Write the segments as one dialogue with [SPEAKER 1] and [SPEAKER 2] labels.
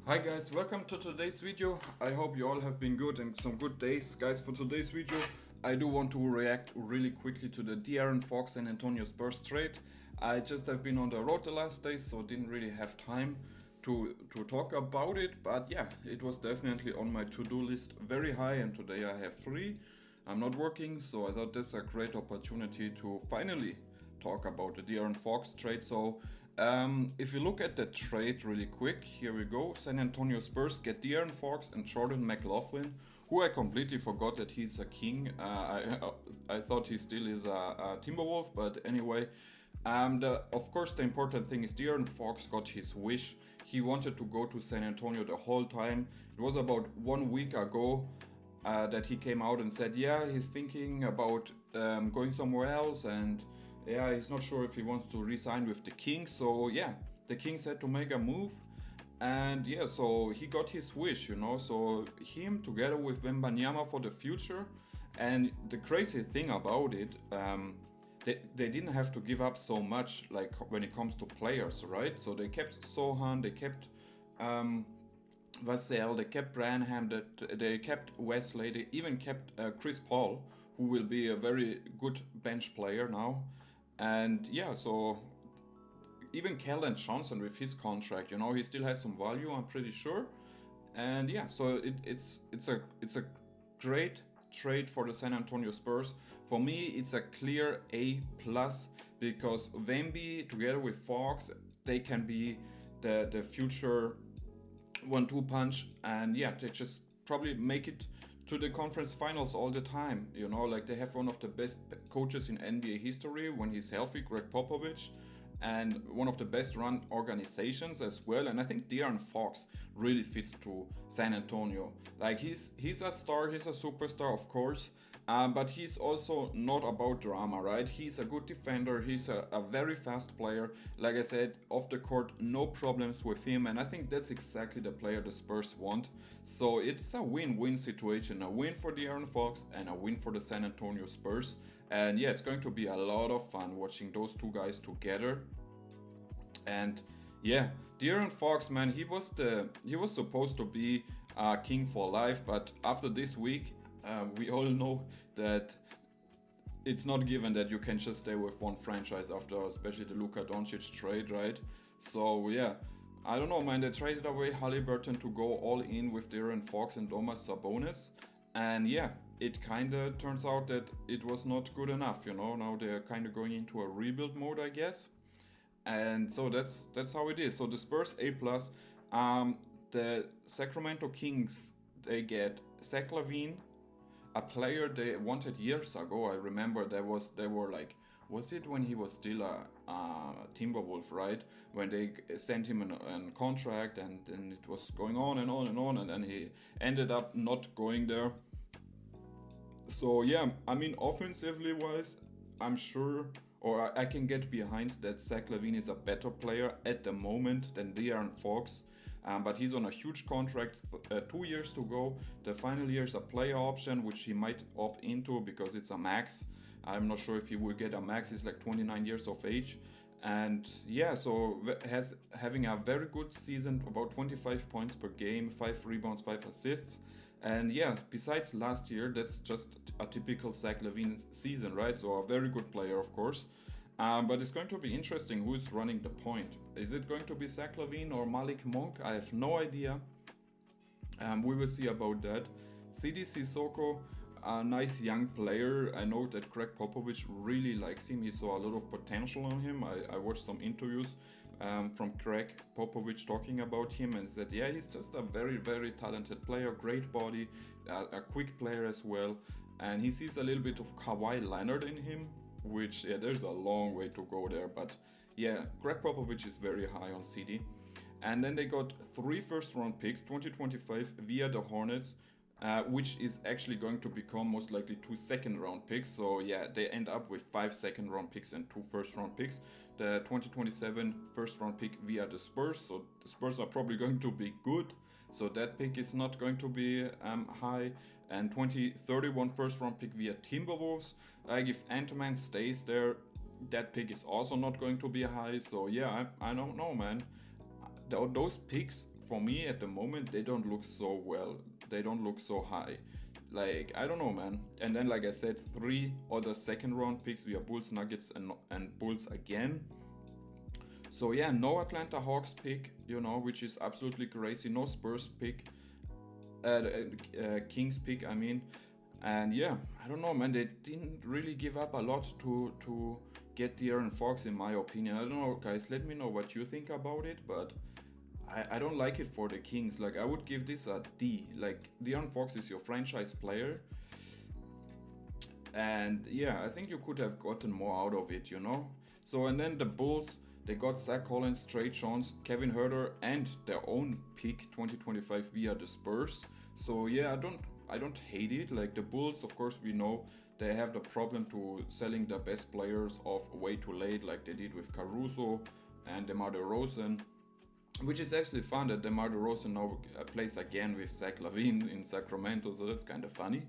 [SPEAKER 1] Hi guys, welcome to today's video. I hope you all have been good and some good days. Guys, for today's video, I do want to react really quickly to the Deaon Fox San Antonio Spurs trade. I just have been on the road the last days, so didn't really have time to talk about it. But yeah, it was definitely on my to-do list very high, and today I have three. I'm not working, so I thought this is a great opportunity to finally talk about the De'Aaron Fox trade. So if you look at the trade really quick, here we go. San Antonio Spurs get De'Aaron Fox and Jordan McLaughlin, who I completely forgot that he's a King. I thought he still is a Timberwolf, but anyway. Of course, the important thing is De'Aaron Fox got his wish. He wanted to go to San Antonio the whole time. It was about 1 week ago that he came out and said, yeah, he's thinking about going somewhere else, and yeah, he's not sure if he wants to resign with the Kings. So yeah, the Kings had to make a move, and yeah, so he got his wish, you know. So him together with Wembanyama for the future, and the crazy thing about it, they didn't have to give up so much, like when it comes to players, right? So they kept Sohan, they kept Vassell, they kept Branham, they kept Wesley, they even kept Chris Paul, who will be a very good bench player now. And yeah, so even Kellen Johnson with his contract, you know, he still has some value, I'm pretty sure. And yeah, so it's a great trade for the San Antonio Spurs. For me, it's a clear A plus because Wemby together with Fox, they can be the future 1-2 punch, and yeah, they just probably make it to the conference finals all the time. You know, like they have one of the best coaches in NBA history when he's healthy, Greg Popovich, and one of the best run organizations as well. And I think De'Aaron Fox really fits to San Antonio. Like he's a star, he's a superstar, of course. But he's also not about drama, right? He's a good defender. He's a very fast player. Like I said, off the court, no problems with him. And I think that's exactly the player the Spurs want. So it's a win-win situation. A win for De'Aaron Fox and a win for the San Antonio Spurs. And yeah, it's going to be a lot of fun watching those two guys together. And yeah, De'Aaron Fox, man, he was supposed to be king for life. But after this week, we all know that it's not given that you can just stay with one franchise after, especially the Luka Doncic trade, right? So yeah, I don't know, man. They traded away Halliburton to go all in with De'Aaron Fox and Domas Sabonis, and yeah, it kind of turns out that it was not good enough. You know, now they're kind of going into a rebuild mode, I guess, and so that's how it is. So the Spurs A plus, the Sacramento Kings, they get Zach LaVine, a player they wanted years ago. I remember they were like, was it when he was still a Timberwolf, right? When they sent him an contract, and it was going on and on and on, and then he ended up not going there. So yeah, I mean, offensively wise, I'm sure, or I can get behind that Zach LaVine is a better player at the moment than De'Aaron Fox. But he's on a huge contract, 2 years to go. The final year is a player option, which he might opt into because it's a max. I'm not sure if he will get a max. He's like 29 years of age. And yeah, so having a very good season, about 25 points per game, 5 rebounds, 5 assists. And yeah, besides last year, that's just a typical Zach LaVine season, right? So a very good player, of course. But it's going to be interesting who's running the point. Is it going to be Zach LaVine or Malik Monk? I have no idea. We will see about that. CD Sissoko, a nice young player. I know that Greg Popovich really likes him. He saw a lot of potential on him. I watched some interviews from Greg Popovich talking about him and said, yeah, he's just a very, very talented player, great body, a quick player as well. And he sees a little bit of Kawhi Leonard in him, which, yeah, there's a long way to go there. But yeah, Greg Popovich is very high on CD. And then they got 3 first round picks, 2025, via the Hornets, which is actually going to become most likely 2 second round picks. So yeah, they end up with 5 second round picks and 2 first round picks. The 2027 first round pick via the Spurs. So the Spurs are probably going to be good. So that pick is not going to be high. And 2031 first round pick via Timberwolves. Like if Ant-Man stays there, that pick is also not going to be high. So yeah, I don't know, man. Those picks for me at the moment, they don't look so well. They don't look so high. Like, I don't know, man. And then, like I said, 3 other second round picks. We have Bulls, Nuggets, and Bulls again. So yeah, no Atlanta Hawks pick, you know, which is absolutely crazy. No Spurs pick, Kings pick, I mean. And yeah, I don't know, man. They didn't really give up a lot to get De'Aaron Fox, in my opinion. I don't know, guys. Let me know what you think about it, but I don't like it for the Kings. Like, I would give this a D. Like, De'Aaron Fox is your franchise player, and yeah, I think you could have gotten more out of it, you know. So and then the Bulls, they got Zach Collins, Trey Jones, Kevin Huerter, and their own pick 2025 via the Spurs. So yeah, I don't hate it. Like the Bulls, of course, we know they have the problem to selling the best players off way too late, like they did with Caruso and DeMar DeRozan, which is actually fun that DeMar DeRozan now plays again with Zach LaVine in Sacramento, so that's kind of funny.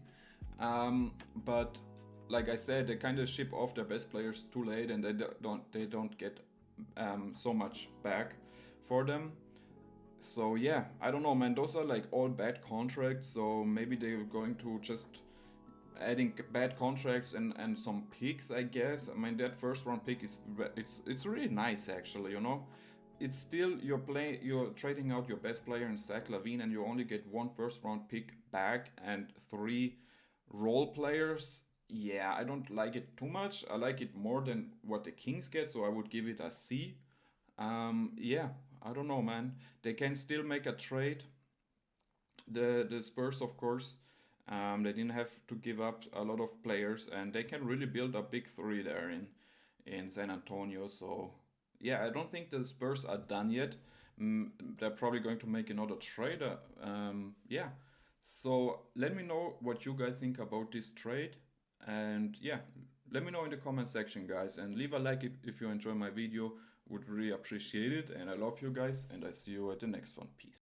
[SPEAKER 1] But like I said, they kind of ship off their best players too late, and they don't get so much back for them. So yeah, I don't know, man. Those are like all bad contracts. So maybe they're going to just adding bad contracts and some picks, I guess. I mean, that first round pick is it's really nice actually. You know, it's still you're trading out your best player in Zach LaVine, and you only get one first round pick back and 3 role players. Yeah, I don't like it too much. I like it more than what the Kings get, so I would give it a C. Yeah, I don't know, man. They can still make a trade. The Spurs, of course, they didn't have to give up a lot of players, and they can really build a big three there in San Antonio. So yeah, I don't think the Spurs are done yet. They're probably going to make another trade. Yeah. So let me know what you guys think about this trade, and yeah, let me know in the comment section, guys, and leave a like if you enjoy my video. Would really appreciate it, and I love you guys, and I see you at the next one. Peace.